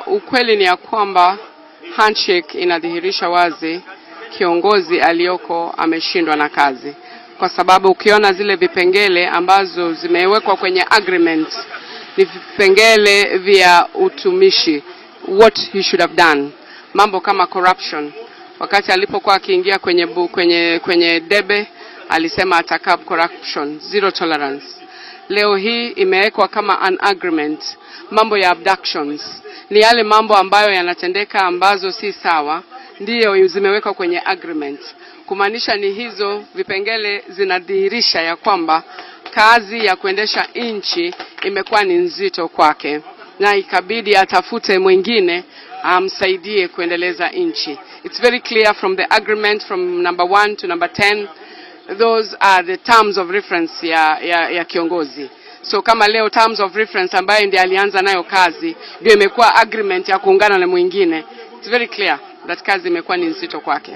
Ukweli ni ya kwamba handshake inadhihirisha wazi kiongozi aliyoko ameshindwa na kazi, kwa sababu ukiona zile vipengele ambazo zimewekwa kwenye agreement ni vipengele vya utumishi, what he should have done, mambo kama corruption. Wakati alipokuwa akiingia kwenye debe alisema atakap corruption, zero tolerance. Leo hii imewekwa kama an agreement, mambo ya abductions. Ni yale mambo ambayo yanatendeka ambazo si sawa, ndiyo zimewekwa kwenye agreement. Kumaanisha ni hizo vipengele zinadhihirisha ya kwamba kazi ya kuendesha nchi imekuwa ni nzito kwake, na ikabidi atafute mwingine amsaidie kuendeleza nchi. It's very clear from the agreement from number 1 to number 10. Those are the terms of reference ya kiongozi. So kama leo terms of reference ambayo ndiye alianza nayo kazi ndio imekuwa agreement ya kuungana na mwingine, it's very clear that kazi imekuwa ni nzito kwake.